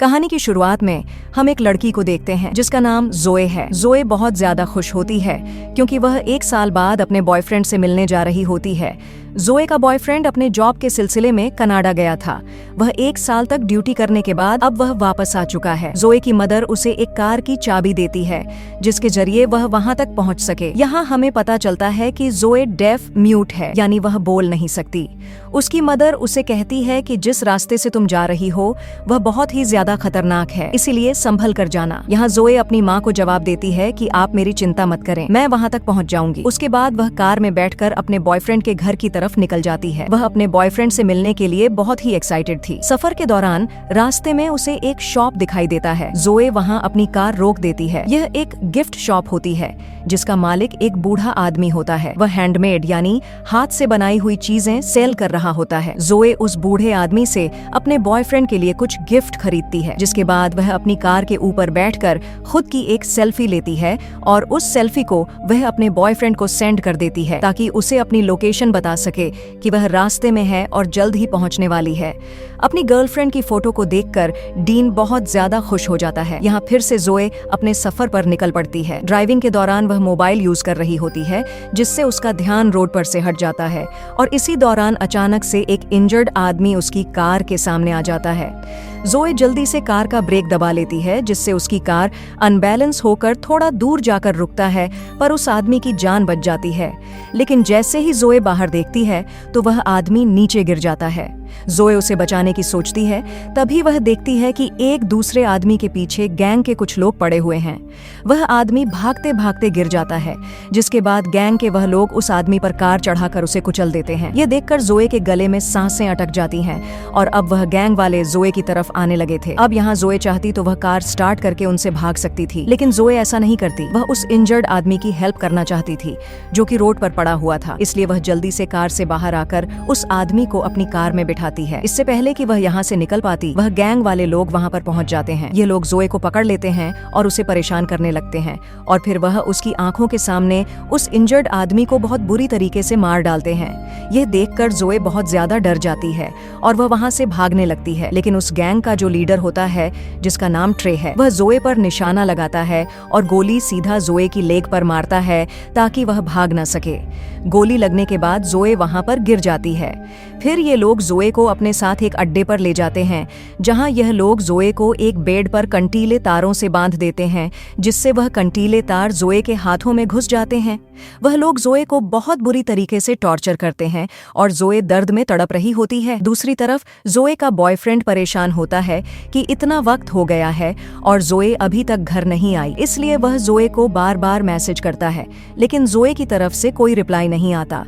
कहानी की शुरुआत में हम एक लड़की को देखते हैं जिसका नाम जोए है। जोए बहुत ज्यादा खुश होती है क्योंकि वह 1 साल बाद अपने बॉयफ्रेंड से मिलने जा रही होती है। जोए का बॉयफ्रेंड अपने जॉब के सिलसिले में कनाडा गया था। वह 1 साल तक ड्यूटी करने के बाद अब वह वापस आ चुका है। जोए की मदर उसे एक कार की चाबी देती है जिसके जरिए वह वहां तक पहुंच सके। यहाँ हमें पता चलता है कि जोए डेफ म्यूट है, यानी वह बोल नहीं सकती। उसकी मदर उसे कहती है कि जिस रास्ते से तुम जा रही हो वह बहुत ही ज्यादा खतरनाक है, इसीलिए संभल कर जाना। यहाँ जोए अपनी माँ को जवाब देती है कि आप मेरी चिंता मत करें, मैं वहाँ तक पहुँच जाऊंगी। उसके बाद वह कार में बैठकर अपने बॉयफ्रेंड के घर की तरफ निकल जाती है। वह अपने बॉयफ्रेंड से मिलने के लिए बहुत ही एक्साइटेड थी। सफर के दौरान रास्ते में उसे एक शॉप दिखाई देता है। जोए वहाँ अपनी कार रोक देती है। यह एक गिफ्ट शॉप होती है जिसका मालिक एक बूढ़ा आदमी होता है। वह हैंडमेड यानी हाथ से बनाई हुई चीजें सेल कर रहा होता है। जोए उस बूढ़े आदमी से अपने बॉयफ्रेंड के लिए कुछ गिफ्ट खरीदती है, जिसके बाद वह अपनी कार के ऊपर बैठकर खुद की एक सेल्फी लेती है और उस सेल्फी को वह अपने बॉयफ्रेंड को सेंड कर देती है ताकि उसे अपनी लोकेशन बता सके कि वह रास्ते में है और जल्द ही पहुंचने वाली है। अपनी गर्लफ्रेंड की फोटो को देखकर डीन बहुत ज्यादा खुश हो जाता है। यहाँ फिर से जोए अपने सफर पर निकल पड़ती है। ड्राइविंग के दौरान वह मोबाइल यूज कर रही होती है जिससे उसका ध्यान रोड पर से हट जाता है और इसी दौरान अचानक से एक इंजर्ड आदमी उसकी कार के सामने आ जाता है। जोए जल्दी से कार का ब्रेक दबा लेती है जिससे उसकी कार अनबैलेंस होकर थोड़ा दूर जाकर रुकता है, पर उस आदमी की जान बच जाती है। लेकिन जैसे ही जोए बाहर देखती है तो वह आदमी नीचे गिर जाता है। जोए उसे बचाने की सोचती है, तभी वह देखती है कि एक दूसरे आदमी के पीछे गैंग के कुछ लोग पड़े हुए हैं। वह आदमी भागते भागते गिर जाता है, जिसके बाद गैंग के वह लोग उस आदमी पर कार चढ़ाकर उसे कुचल देते हैं। यह देखकर जोए के गले में सांसें अटक जाती हैं और अब वह गैंग वाले जोए की तरफ आने लगे थे। अब यहाँ जोए चाहती तो वह कार स्टार्ट करके उनसे भाग सकती थी, लेकिन जोए ऐसा नहीं करती। वह उस इंजर्ड आदमी की हेल्प करना चाहती थी जो कि रोड पर पड़ा हुआ था, इसलिए वह जल्दी से कार से बाहर आकर उस आदमी को अपनी कार में बिठाती है। इससे पहले कि वह यहाँ से निकल पाती, वह गैंग वाले लोग वहाँ पर पहुँच जाते हैं। ये लोग जोए को पकड़ लेते हैं और उसे परेशान करने लगते हैं और फिर वह उसकी आंखों के सामने उस इंजर्ड आदमी को बहुत बुरी तरीके से मार डालते हैं। यह देखकर जोए बहुत ज्यादा डर जाती है और वह वहाँ से भागने लगती है, लेकिन उस गैंग का जो लीडर होता है जिसका नाम ट्रे है, वह जोए पर निशाना लगाता है और गोली सीधा जोए की लेग पर मारता है ताकि वह भाग न सके। गोली लगने के बाद जोए वहाँ पर गिर जाती है। फिर ये लोग जोए को अपने साथ एक अड्डे पर ले जाते हैं जहां यह लोग जोए को एक बेड पर कंटीले तारों से बांध देते हैं, जिससे वह कंटीले तार जोए के हाथों में घुस जाते हैं। वह लोग जोए को बहुत बुरी तरीके से टॉर्चर करते हैं और जोए दर्द में तड़प रही होती है। दूसरी तरफ जोए का बॉयफ्रेंड परेशान होता है कि इतना वक्त हो गया है और जोए अभी तक घर नहीं आई, इसलिए वह जोए को बार बार मैसेज करता है, लेकिन जोए की तरफ से कोई रिप्लाई नहीं आता।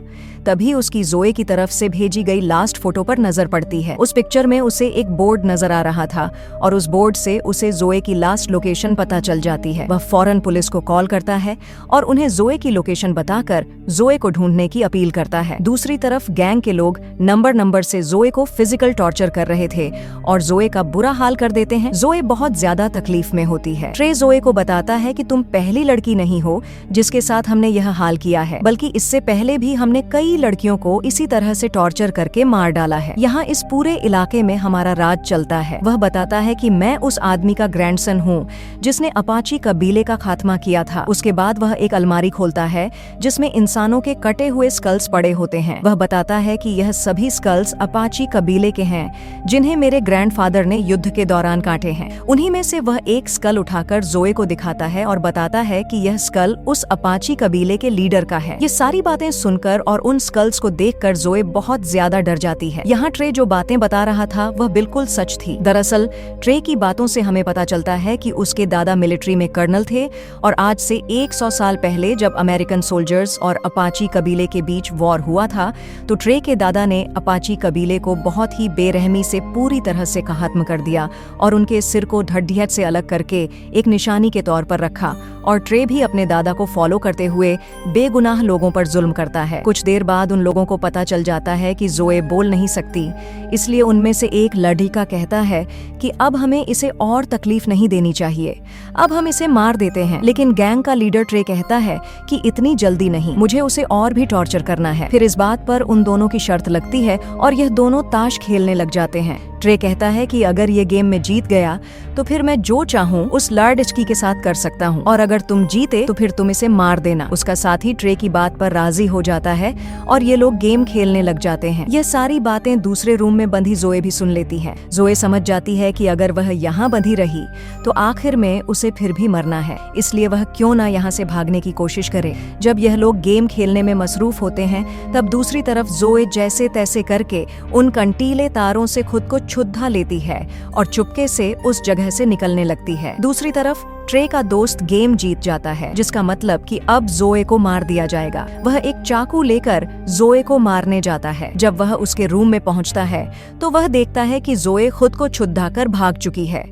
तभी उसकी जोए की तरफ से भेजी गई लास्ट फोटो पर नजर पड़ती है। उस पिक्चर में उसे एक बोर्ड नजर आ रहा था और उस बोर्ड से उसे जोए की लास्ट लोकेशन पता चल जाती है। वह फौरन पुलिस को कॉल करता है और उन्हें जोए की लोकेशन बताकर जोए को ढूंढने की अपील करता है। दूसरी तरफ गैंग के लोग नंबर से जोए को फिजिकल टॉर्चर कर रहे थे और जोए का बुरा हाल कर देते हैं। जोए बहुत ज्यादा तकलीफ में होती है। ट्रे जोए को बताता है कि तुम पहली लड़की नहीं हो जिसके साथ हमने यह हाल किया है, बल्कि इससे पहले भी हमने कई लड़कियों को इसी तरह से टॉर्चर करके मार डाला है। यहाँ इस पूरे इलाके में हमारा राज चलता है। वह बताता है कि मैं उस आदमी का ग्रैंडसन हूँ जिसने अपाची कबीले का खात्मा किया था। उसके बाद वह एक अलमारी खोलता है जिसमें इंसानों के कटे हुए स्कल्स पड़े होते हैं। वह बताता है कि यह सभी स्कल्स अपाची कबीले के हैं जिन्हें मेरे ग्रैंडफादर ने युद्ध के दौरान काटे हैं। उन्हीं में से वह एक स्कल उठाकर जोए को दिखाता है और बताता है कि यह स्कल उस अपाची कबीले के लीडर का है। ये सारी बातें सुनकर और उन स्कल्स को देखकर जोए बहुत ज्यादा डर जाती है। यहाँ ट्रे जो बातें बता रहा था वह बिल्कुल सच थी। दरअसल ट्रे की बातों से हमें पता चलता है कि उसके दादा मिलिट्री में कर्नल थे और आज से 100 साल पहले जब अमेरिकन सोल्जर्स और अपाची कबीले के बीच वॉर हुआ था तो ट्रे के दादा ने अपाची कबीले को बहुत ही बेरहमी से पूरी तरह से खत्म कर दिया और उनके सिर को ढड्ढियत से अलग करके एक निशानी के तौर पर रखा और ट्रे भी अपने दादा को फॉलो करते हुए बेगुनाह लोगों पर जुल्म करता है। कुछ देर बाद उन लोगों को पता चल जाता है कि जोए बोल नहीं सकती, इसलिए उनमें से एक लड़का कहता है कि अब हमें इसे और तकलीफ नहीं देनी चाहिए, अब हम इसे मार देते हैं। लेकिन गैंग का लीडर ट्रे कहता है कि इतनी जल्दी नहीं, मुझे उसे और भी टॉर्चर करना है। फिर इस बात पर उन दोनों की शर्त लगती है और यह दोनों ताश खेलने लग जाते हैं। ट्रे कहता है कि अगर ये गेम में जीत गया तो फिर मैं जो चाहूँ उस लड़की के साथ कर सकता हूँ, और अगर तुम जीते तो फिर तुम इसे मार देना। उसका साथी ट्रे की बात पर राजी हो जाता है और ये लोग गेम खेलने लग जाते हैं। ये सारी बातें दूसरे रूम में बंधी जोए भी सुन लेती है। जोए समझ जाती है कि अगर वह यहाँ बंधी रही तो आखिर में उसे फिर भी मरना है, इसलिए वह क्यों ना यहाँ से भागने की कोशिश करे। जब यह लोग गेम खेलने में मसरूफ होते हैं तब दूसरी तरफ जोए जैसे तैसे करके उन कंटीले तारों से खुद को छुद्धा लेती है और चुपके से उस जगह से निकलने लगती है। दूसरी तरफ ट्रे का दोस्त गेम जीत जाता है, जिसका मतलब कि अब जोए को मार दिया जाएगा। वह एक चाकू लेकर जोए को मारने जाता है। जब वह उसके रूम में पहुंचता है तो वह देखता है कि जोए खुद को छुद्धा कर भाग चुकी है।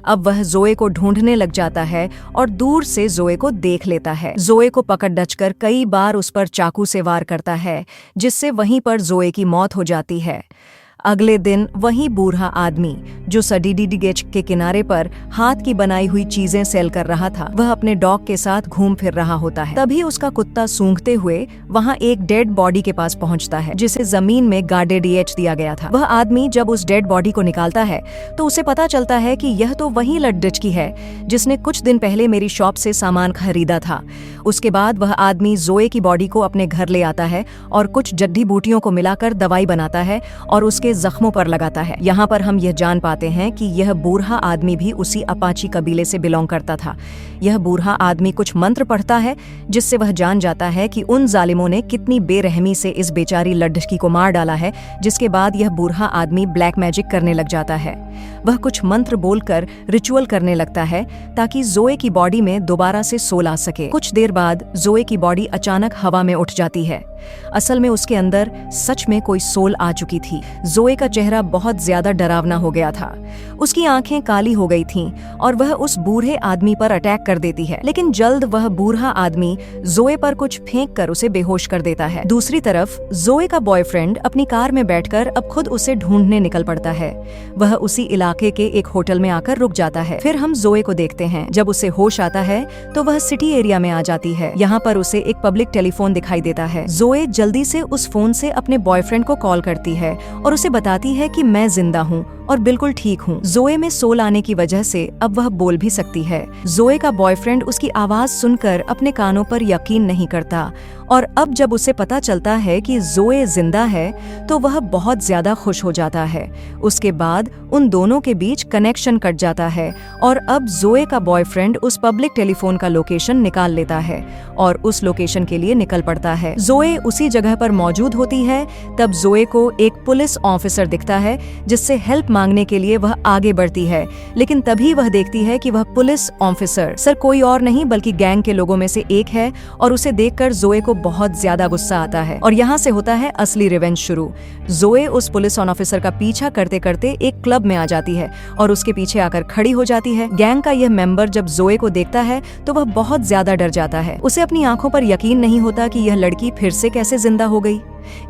अब वह जोए को ढूंढने लग जाता है और दूर से जोए को देख लेता है। जोए को पकड़ डचकर कई बार उस पर चाकू से वार करता है, जिससे वहीं पर जोए की मौत हो जाती है। अगले दिन वही बूढ़ा आदमी जो सडीडी गेज के किनारे पर हाथ की बनाई हुई चीजें सेल कर रहा था, वह अपने डॉग के साथ घूम फिर रहा होता है। तभी उसका कुत्ता सूंघते हुए वहां एक डेड बॉडी के पास पहुंचता है, जिसे जमीन में गार्डेड दिया गया था। वह आदमी जब उस डेड बॉडी को निकालता है तो उसे पता चलता है कि यह तो वही लड़की है जिसने कुछ दिन पहले मेरी शॉप से सामान खरीदा था। उसके बाद वह आदमी जोए की बॉडी को अपने घर ले आता है और कुछ जड्डी बूटियों को मिलाकर दवाई बनाता है और उसके जख्मों पर लगाता है। यहाँ पर हम यह जान पाते हैं कि यह बूढ़ा आदमी भी उसी अपाची कबीले से बिलोंग करता था। यह बूढ़ा आदमी कुछ मंत्र पढ़ता है जिससे वह जान जाता है कि उन जालिमों ने कितनी बेरहमी से इस बेचारी लड़की को मार डाला है, जिसके बाद यह बूढ़ा आदमी ब्लैक मैजिक करने लग जाता है। वह कुछ मंत्र बोलकर रिचुअल करने लगता है ताकि जोए की बॉडी में दोबारा से सोल आ सके। कुछ देर बाद जोए की बॉडी अचानक हवा में उठ जाती है। असल में उसके अंदर सच में कोई सोल आ चुकी थी। जोए का चेहरा बहुत ज्यादा डरावना हो गया था। उसकी आंखें काली हो गई थीं और वह उस बूढ़े आदमी पर अटैक कर देती है, लेकिन जल्द वह बूढ़ा आदमी जोए पर कुछ फेंक कर उसे बेहोश कर देता है। दूसरी तरफ जोए का बॉयफ्रेंड अपनी कार में बैठकर अब खुद उसे ढूंढने निकल पड़ता है। वह उसी इलाके के एक होटल में आकर रुक जाता है। फिर हम जोए को देखते हैं। जब उसे होश आता है तो वह सिटी एरिया में आ जाती है। यहाँ पर उसे एक पब्लिक टेलीफोन दिखाई देता है। जोए जल्दी से उस फोन से अपने बॉयफ्रेंड को कॉल करती है और उसे बताती है कि मैं जिंदा हूँ और बिल्कुल ठीक हूँ। जोए में सोल आने की वजह से अब वह बोल भी सकती है। जोए का बॉयफ्रेंड उसकी आवाज सुनकर अपने कानों पर यकीन नहीं करता और अब जब उसे पता चलता है कि जोए जिंदा है तो वह बहुत ज्यादा खुश हो जाता है। उसके बाद उन दोनों के बीच कनेक्शन कट जाता है और अब जोए का बॉयफ्रेंड उस पब्लिक टेलीफोन का लोकेशन निकाल लेता है और उस लोकेशन के लिए निकल पड़ता है। जोए उसी जगह पर मौजूद होती है। तब जोए को एक पुलिस ऑफिसर दिखता है जिससे हेल्प मांगने के लिए वह आगे बढ़ती है, लेकिन तभी वह देखती है कि वह पुलिस ऑफिसर सर कोई और नहीं बल्कि गैंग के लोगों में से एक है और उसे देखकर जोए को बहुत ज्यादा गुस्सा आता है और यहाँ से होता है असली रिवेंज शुरू। जोए उस पुलिस ऑफिसर का पीछा करते करते एक क्लब में आ जाती है और उसके पीछे आकर खड़ी हो जाती है। गैंग का यह मेंबर जब जोए को देखता है तो वह बहुत ज्यादा डर जाता है। उसे अपनी आंखों पर यकीन नहीं होता कि यह लड़की फिर से कैसे जिंदा हो गई।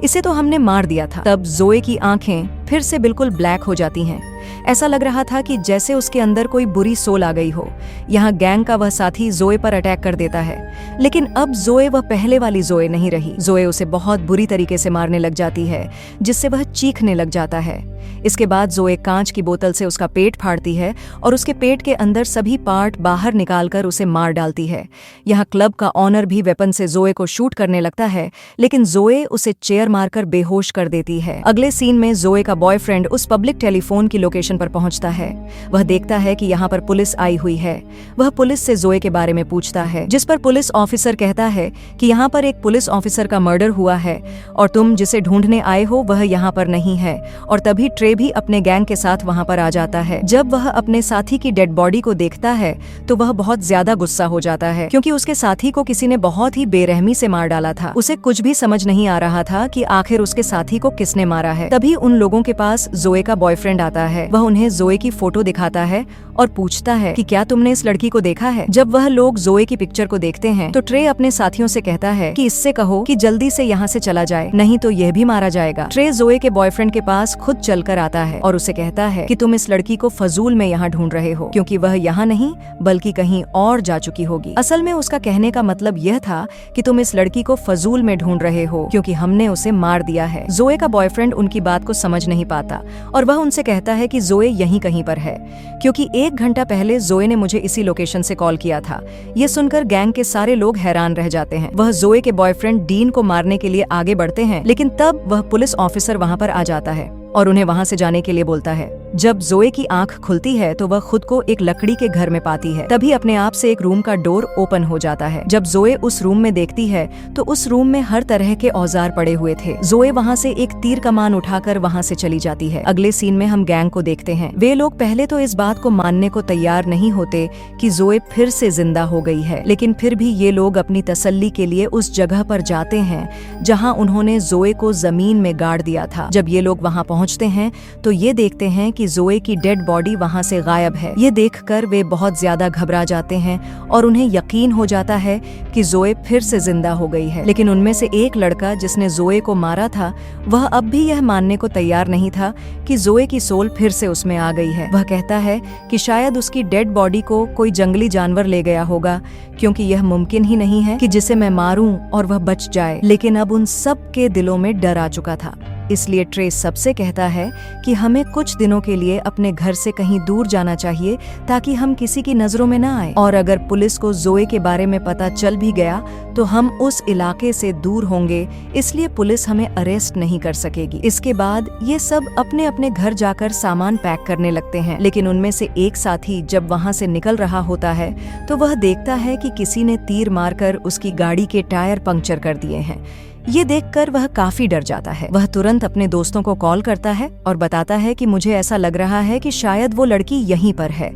इसे तो हमने मार दिया था। तब जोए की आंखें फिर से बिल्कुल ब्लैक हो जाती हैं। ऐसा लग रहा था कि जैसे उसके अंदर कोई बुरी सोल आ गई हो। यहाँ गैंग का वह साथी जोए पर अटैक कर देता है, लेकिन अब जोए वह पहले वाली जोए नहीं रही। जोए उसे बहुत बुरी तरीके से मारने लग जाती है, जिससे वह चीखने लग जाता है। इसके बाद जोए कांच की बोतल से उसका पेट फाड़ती है और उसके पेट के अंदर सभी पार्ट बाहर निकालकर उसे मार डालती है। यहाँ क्लब का ऑनर भी वेपन से जोए को शूट करने लगता है, लेकिन जोए उसे चेयर मारकर बेहोश कर देती है। अगले सीन में जोए का बॉयफ्रेंड उस पब्लिक टेलीफोन की लोकेशन पर पहुंचता है। वह देखता है कि यहाँ पर पुलिस आई हुई है। वह पुलिस से जोए के बारे में पूछता है, जिस पर पुलिस ऑफिसर कहता है कि यहाँ पर एक पुलिस ऑफिसर का मर्डर हुआ है और तुम जिसे ढूंढने आए हो वह यहाँ पर नहीं है। और तभी ट्रे भी अपने गैंग के साथ वहाँ पर आ जाता है। जब वह अपने साथी की डेड बॉडी को देखता है तो वह बहुत ज्यादा गुस्सा हो जाता है, क्योंकि उसके साथी को किसी ने बहुत ही बेरहमी से मार डाला था। उसे कुछ भी समझ नहीं आ रहा था कि आखिर उसके साथी को किसने मारा है। तभी उन लोगों के पास जोए का बॉयफ्रेंड आता है। वह उन्हें जोए की फोटो दिखाता है और पूछता है कि क्या तुमने इस लड़की को देखा है। जब वह लोग जोए की पिक्चर को देखते हैं तो ट्रे अपने साथियों से कहता है कि इससे कहो कि जल्दी से यहाँ से चला जाए, नहीं तो यह भी मारा जाएगा। ट्रे जोए के बॉयफ्रेंड के पास खुद चलकर आता है और उसे कहता है कि तुम इस लड़की को फजूल में यहाँ ढूंढ रहे हो, क्योंकि वह यहाँ नहीं बल्कि कहीं और जा चुकी होगी। असल में उसका कहने का मतलब यह था कि तुम इस लड़की को फजूल में ढूंढ रहे हो क्योंकि हमने उसे मार दिया है। जोए का बॉयफ्रेंड उनकी बात को समझ नहीं पाता और वह उनसे कहता है कि जोए यहीं कहीं पर है, क्योंकि 1 घंटा पहले जोए ने मुझे इसी लोकेशन से कॉल किया था। ये सुनकर गैंग के सारे लोग हैरान रह जाते हैं। वह जोए के बॉयफ्रेंड डीन को मारने के लिए आगे बढ़ते हैं, लेकिन तब वह पुलिस ऑफिसर वहां पर आ जाता है और उन्हें वहां से जाने के लिए बोलता है। जब जोए की आंख खुलती है तो वह खुद को एक लकड़ी के घर में पाती है। तभी अपने आप से एक रूम का डोर ओपन हो जाता है। जब जोए उस रूम में देखती है तो उस रूम में हर तरह के औजार पड़े हुए थे। जोए वहां से एक तीर कमान उठाकर वहां से चली जाती है। अगले सीन में हम गैंग को देखते हैं। वे लोग पहले तो इस बात को मानने को तैयार नहीं होते कि जोए फिर से जिंदा हो गई है, लेकिन फिर भी ये लोग अपनी तसल्ली के लिए उस जगह पर जाते हैं जहाँ उन्होंने जोए को जमीन में गाड़ दिया था। जब ये लोग वहाँ पहुँचते हैं तो ये देखते हैं कि जोए की डेड बॉडी वहां से गायब है। ये देखकर वे बहुत ज्यादा घबरा जाते हैं और उन्हें यकीन हो जाता है कि जोए फिर से जिंदा हो गई है। लेकिन उनमें से एक लड़का जिसने जोए को मारा था, वह अब भी यह मानने को तैयार नहीं था कि जोए की सोल फिर से उसमें आ गई है। वह कहता है कि शायद उसकी डेड बॉडी को कोई जंगली जानवर ले गया होगा, क्योंकि यह मुमकिन ही नहीं है कि जिसे मैं मारूं और वह बच जाए। लेकिन अब उन सब के दिलों में डर आ चुका था। इसलिए ट्रे सबसे कहता है कि हमें कुछ दिनों के लिए अपने घर से कहीं दूर जाना चाहिए ताकि हम किसी की नजरों में न आए, और अगर पुलिस को जोए के बारे में पता चल भी गया तो हम उस इलाके से दूर होंगे, इसलिए पुलिस हमें अरेस्ट नहीं कर सकेगी। इसके बाद ये सब अपने अपने घर जाकर सामान पैक करने लगते हैं। लेकिन उनमें से एक साथी जब वहां से निकल रहा होता है तो वह देखता है कि किसी ने तीर मारकर उसकी गाड़ी के टायर पंक्चर कर दिए हैं। ये देखकर वह काफी डर जाता है। वह तुरंत अपने दोस्तों को कॉल करता है और बताता है कि मुझे ऐसा लग रहा है कि शायद वो लड़की यहीं पर है,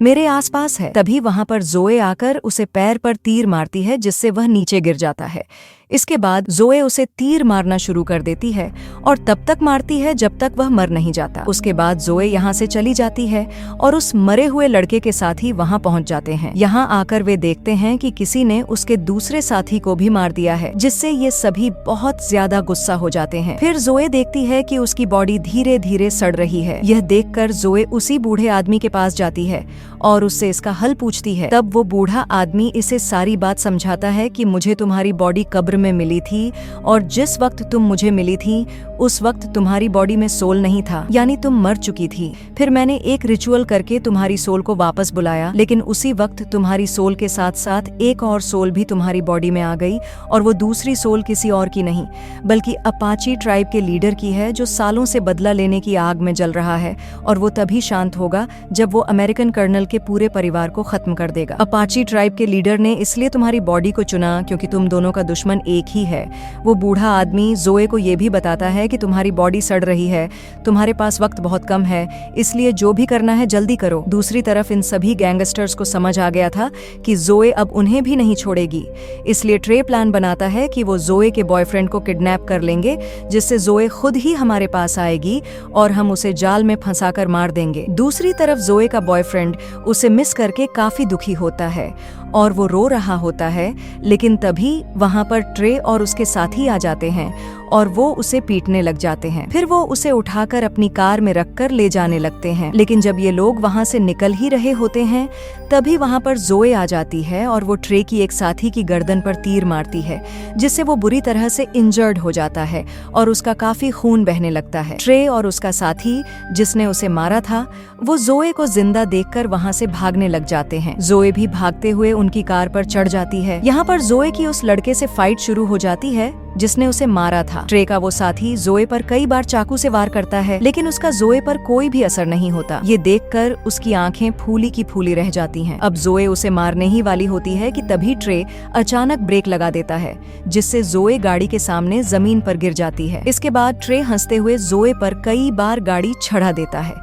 मेरे आसपास है। तभी वहां पर जोए आकर उसे पैर पर तीर मारती है, जिससे वह नीचे गिर जाता है। इसके बाद जोए उसे तीर मारना शुरू कर देती है और तब तक मारती है जब तक वह मर नहीं जाता। उसके बाद जोए यहाँ से चली जाती है और उस मरे हुए लड़के के साथी वहाँ पहुँच जाते हैं। यहाँ आकर वे देखते हैं कि किसी ने उसके दूसरे साथी को भी मार दिया है, जिससे ये सभी बहुत ज्यादा गुस्सा हो जाते हैं। फिर जोए देखती है कि उसकी बॉडी धीरे धीरे सड़ रही है। यह देखकर जोए उसी बूढ़े आदमी के पास जाती है और उससे इसका हल पूछती है। तब वो बूढ़ा आदमी इसे सारी बात समझाता है कि मुझे तुम्हारी बॉडी कब्र में मिली थी और जिस वक्त तुम मुझे मिली थी उस वक्त तुम्हारी बॉडी में सोल नहीं था, यानी तुम मर चुकी थी। फिर मैंने एक रिचुअल करके तुम्हारी सोल को वापस बुलाया, लेकिन उसी वक्त तुम्हारी सोल के साथ साथ एक और सोल भी तुम्हारी बॉडी में आ गई, और वो दूसरी सोल किसी और की नहीं बल्कि अपाची ट्राइब के लीडर की है, जो सालों से बदला लेने की आग में जल रहा है, और वो तभी शांत होगा जब वो अमेरिकन कर्नल के पूरे परिवार को खत्म कर देगा। अपाची ट्राइब के लीडर ने इसलिए तुम्हारी बॉडी को चुना क्योंकि तुम दोनों का दुश्मन एक ही है। वो बूढ़ा आदमी जोए को ये भी बताता है कि तुम्हारी बॉडी सड़ रही है, तुम्हारे पास वक्त बहुत कम है, इसलिए जो भी करना है जल्दी करो। दूसरी तरफ इन सभी गैंगस्टर्स को समझ आ गया था कि जोए अब उन्हें भी नहीं छोड़ेगी, इसलिए ट्रे प्लान बनाता है कि वो जोए के बॉयफ्रेंड को किडनैप कर लेंगे, जिससे जोए खुद ही हमारे पास आएगी और हम उसे जाल में फंसाकर मार देंगे। दूसरी तरफ जोए का बॉयफ्रेंड उसे मिस करके काफी दुखी होता है और वो रो रहा होता है, लेकिन तभी वहां पर ट्रे और उसके साथी आ जाते हैं और वो उसे पीटने लग जाते हैं। फिर वो उसे उठाकर अपनी कार में रखकर ले जाने लगते हैं। लेकिन जब ये लोग वहां से निकल ही रहे होते हैं तभी वहां पर जोए आ जाती है और वो ट्रे की एक साथी की गर्दन पर तीर मारती है, जिससे वो बुरी तरह से इंजर्ड हो जाता है और उसका काफी खून बहने लगता है। ट्रे और उसका साथी जिसने उसे मारा था वो जोए को जिंदा देखकर वहां से भागने लग जाते हैं। जोए भी भागते हुए उनकी कार पर चढ़ जाती है। यहाँ पर जोए की उस लड़के से फाइट शुरू हो जाती है जिसने उसे मारा था। ट्रे का वो साथी जोए पर कई बार चाकू से वार करता है, लेकिन उसका जोए पर कोई भी असर नहीं होता। ये देखकर उसकी आंखें फूली की फूली रह जाती हैं। अब जोए उसे मारने ही वाली होती है कि तभी ट्रे अचानक ब्रेक लगा देता है, जिससे जोए गाड़ी के सामने जमीन पर गिर जाती है। इसके बाद ट्रे हंसते हुए जोए पर कई बार गाड़ी चढ़ा देता है,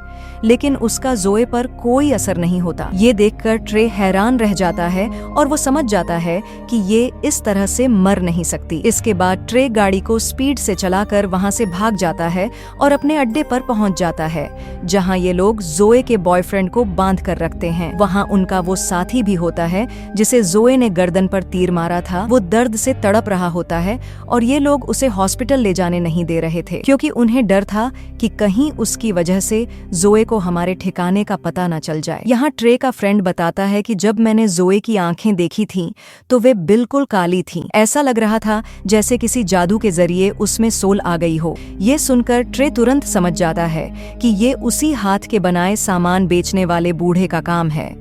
लेकिन उसका जोए पर कोई असर नहीं होता। ये देखकर ट्रे हैरान रह जाता है और वो समझ जाता है कि ये इस तरह से मर नहीं सकती। इसके बाद ट्रे गाड़ी को स्पीड से चलाकर वहां से भाग जाता है और अपने अड्डे पर पहुंच जाता है, जहां ये लोग जोए के बॉयफ्रेंड को बांध कर रखते हैं। वहां उनका वो साथी भी होता है जिसे जोए ने गर्दन पर तीर मारा था। वो दर्द से तड़प रहा होता है और ये लोग उसे हॉस्पिटल ले जाने नहीं दे रहे थे, क्योंकि उन्हें डर था कि कहीं उसकी वजह से जोए को हमारे ठिकाने का पता न चल जाए। यहाँ ट्रे का फ्रेंड बताता है कि जब मैंने जोए की आंखें देखी थीं, तो वे बिल्कुल काली थीं। ऐसा लग रहा था जैसे किसी जादू के जरिए उसमें सोल आ गई हो। ये सुनकर ट्रे तुरंत समझ जाता है कि ये उसी हाथ के बनाए सामान बेचने वाले बूढ़े का काम है।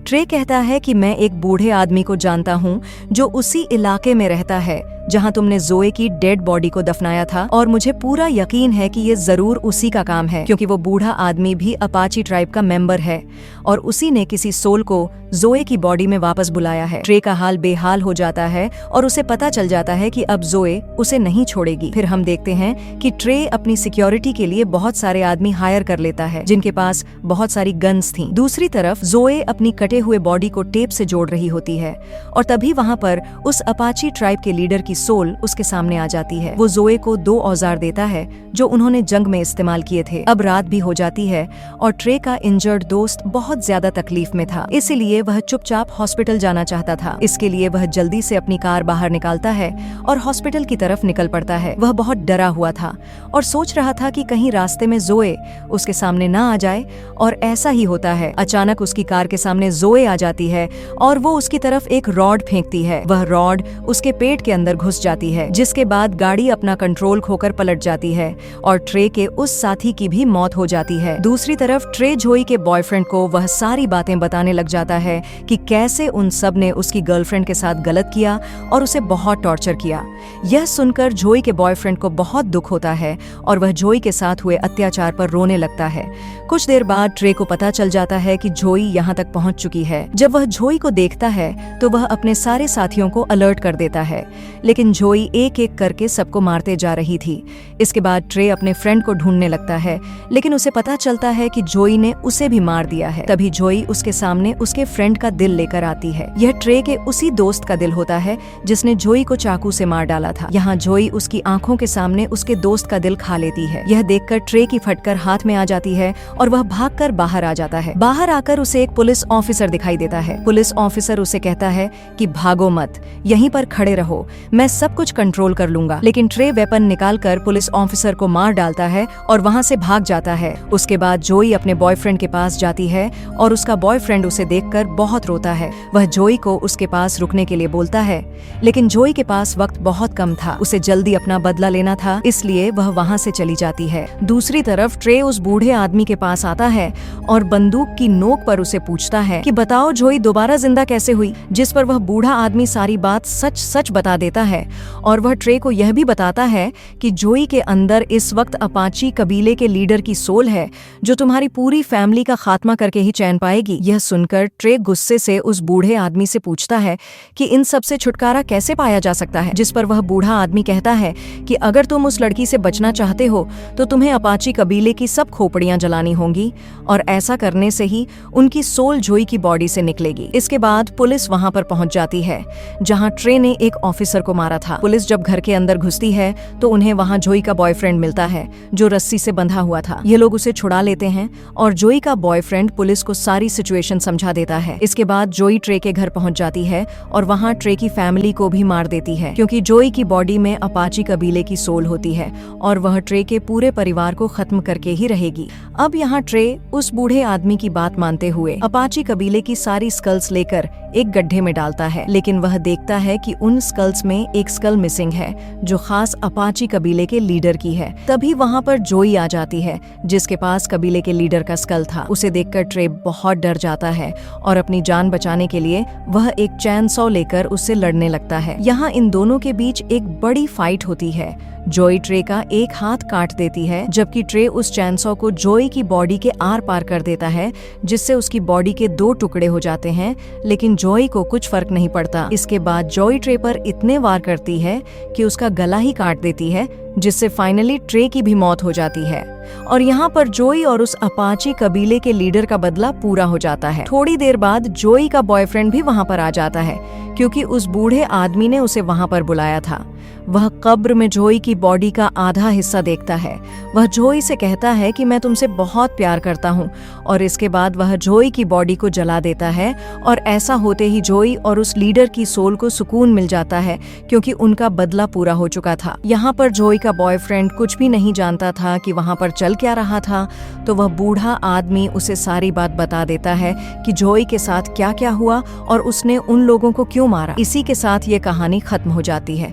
ट्रे कहता है कि मैं एक बूढ़े आदमी को जानता हूँ जो उसी इलाके में रहता है जहाँ तुमने जोए की डेड बॉडी को दफनाया था, और मुझे पूरा यकीन है कि ये जरूर उसी का काम है, क्योंकि वो बूढ़ा आदमी भी अपाची ट्राइब का मेंबर है और उसी ने किसी सोल को जोए की बॉडी में वापस बुलाया है। ट्रे का हाल बेहाल हो जाता है और उसे पता चल जाता है कि अब जोए उसे नहीं छोड़ेगी। फिर हम देखते हैं कि ट्रे अपनी सिक्योरिटी के लिए बहुत सारे आदमी हायर कर लेता है जिनके पास बहुत सारी गन्स थीं। दूसरी तरफ जोए अपनी कटे हुए बॉडी को टेप से जोड़ रही होती है और तभी वहाँ पर उस अपाची ट्राइब के लीडर की सोल उसके सामने आ जाती है। वो जोए को 2 औजार देता है जो उन्होंने जंग में इस्तेमाल किए थे। अब रात भी हो जाती है और ट्रे का इंजर्ड दोस्त बहुत ज्यादा तकलीफ में था, इसीलिए वह चुपचाप हॉस्पिटल जाना चाहता था। इसके लिए वह जल्दी से अपनी कार बाहर निकालता है और हॉस्पिटल की तरफ निकल पड़ता है। वह बहुत डरा हुआ था और सोच रहा था कि कहीं रास्ते में जोए उसके सामने ना आ जाए, और ऐसा ही होता है। अचानक उसकी कार के सामने जोए आ जाती है और वो उसकी तरफ एक रॉड फेंकती है। वह रॉड उसके पेट के अंदर घुस जाती है, जिसके बाद गाड़ी अपना कंट्रोल खोकर पलट जाती है और ट्रे के उस साथी की भी मौत हो जाती है। दूसरी तरफ ट्रे जोई के बॉयफ्रेंड को वह सारी बातें बताने लग जाता है कि कैसे उन सब ने उसकी गर्लफ्रेंड के साथ गलत किया और उसे बहुत टॉर्चर किया। यह सुनकर जोई के बॉयफ्रेंड को बहुत दुख होता है और वह जोई के साथ हुए अत्याचार पर रोने लगता है। कुछ देर बाद ट्रे को पता चल जाता है कि जोई यहाँ तक पहुँच चुकी है। जब वह जोई को देखता है तो वह अपने सारे साथियों को अलर्ट कर देता है, लेकिन जोई एक एक करके सबको मारते जा रही थी। इसके बाद ट्रे अपने फ्रेंड को ढूंढने लगता है, लेकिन उसे पता चलता है कि जोई ने उसे भी मार दिया है। तभी जोई उसके सामने उसके फ्रेंड का दिल लेकर आती है। यह ट्रे के उसी दोस्त का दिल होता है जिसने जोई को चाकू से मार डाला था। यहाँ जोई उसकी आंखों के सामने उसके दोस्त का दिल खा लेती है। यह देखकर ट्रे की फटकर हाथ में आ जाती है और वह भागकर बाहर आ जाता है। बाहर आकर उसे एक पुलिस ऑफिसर दिखाई देता है। पुलिस ऑफिसर उसे कहता है कि भागो मत, यहीं पर खड़े रहो, मैं सब कुछ कंट्रोल कर लूंगा। लेकिन ट्रे वेपन निकालकर पुलिस ऑफिसर को मार डालता है और वहां से भाग जाता है। उसके बाद जोई अपने बॉयफ्रेंड के पास जाती है और उसका बॉयफ्रेंड उसे देखकर बहुत रोता है। वह जोई को उसके पास रुकने के लिए बोलता है, लेकिन जोई के पास वक्त बहुत कम था। उसे जल्दी अपना बदला लेना था, इसलिए वह वहां से चली जाती है। दूसरी तरफ ट्रे उस बूढ़े आदमी के पास आता है और बंदूक की नोक पर उसे पूछता है कि बताओ जोई दोबारा जिंदा कैसे हुई, जिस पर वह बूढ़ा आदमी सारी बात सच सच बता देता है और वह ट्रे को यह भी बताता है कि जोई के अंदर इस वक्त अपाची कबीले के लीडर की सोल है जो तुम्हारी पूरी फैमिली का खात्मा करके ही चैन पाएगी। यह सुनकर ट्रे गुस्से से उस बूढ़े आदमी से पूछता है कि इन सब से छुटकारा कैसे पाया जा सकता है, जिस पर वह बूढ़ा आदमी कहता है कि अगर तुम उस लड़की से बचना चाहते हो तो तुम्हें अपाची कबीले की सब खोपड़ियां जलानी होंगी और ऐसा करने से ही उनकी सोल जोई की बॉडी से निकलेगी। इसके बाद पुलिस वहां पर पहुंच जाती है जहां ट्रे ने एक ऑफिसर को मारा था। पुलिस जब घर के अंदर घुसती है तो उन्हें वहां जोई का बॉयफ्रेंड मिलता है जो रस्सी से बंधा हुआ था। ये लोग उसे छुड़ा लेते हैं और जोई का बॉयफ्रेंड पुलिस को सारी सिचुएशन समझा देता है। इसके बाद जोई ट्रे के घर पहुंच जाती है और वहां ट्रे की फैमिली को भी मार देती है, क्योंकि जोई की बॉडी में अपाची कबीले की सोल होती है और वह ट्रे के पूरे परिवार को खत्म करके ही रहेगी। अब यहाँ ट्रे उस बूढ़े आदमी की बात मानते हुए अपाची कबीले की सारी स्कल्स लेकर एक गड्ढे में डालता है, लेकिन वह देखता है कि उन स्कल्स में एक स्कल मिसिंग है जो खास अपाची कबीले के लीडर की है। तभी वहाँ पर जोई आ जाती है जिसके पास कबीले के लीडर का स्कल था। उसे देखकर ट्रे बहुत डर जाता है और अपनी जान बचाने के लिए वह एक चैन सॉ लेकर उससे लड़ने लगता है। यहाँ इन दोनों के बीच एक बड़ी फाइट होती है जोई ट्रे का एक हाथ काट देती है, जबकि ट्रे उस चैनसॉ को जोई की बॉडी के आर पार कर देता है, जिससे उसकी बॉडी के 2 टुकड़े हो जाते हैं, लेकिन जोई को कुछ फर्क नहीं पड़ता। इसके बाद जोई ट्रे पर इतने वार करती है कि उसका गला ही काट देती है, जिससे फाइनली ट्रे की भी मौत हो जाती है। और यहाँ पर जोई और उस अपाची कबीले के लीडर का बदला पूरा हो जाता है। थोड़ी देर बाद जोई का बॉयफ्रेंड भी वहाँ पर आ जाता है, क्योंकि उस बूढ़े आदमी ने उसे वहाँ पर बुलाया था। वह कब्र में जोई की बॉडी का आधा हिस्सा देखता है। वह जोई से कहता है कि मैं तुमसे बहुत प्यार करता हूँ, और इसके बाद वह जोई की बॉडी को जला देता है। और ऐसा होते ही जोई और उस लीडर की सोल को सुकून मिल जाता है, क्योंकि उनका बदला पूरा हो चुका था। यहाँ पर जोई का बॉयफ्रेंड कुछ भी नहीं जानता था कि वहाँ पर चल क्या रहा था, तो वह बूढ़ा आदमी उसे सारी बात बता देता है कि जोई के साथ क्या क्या हुआ और उसने उन लोगों को क्यों मारा। इसी के साथ ये कहानी खत्म हो जाती है।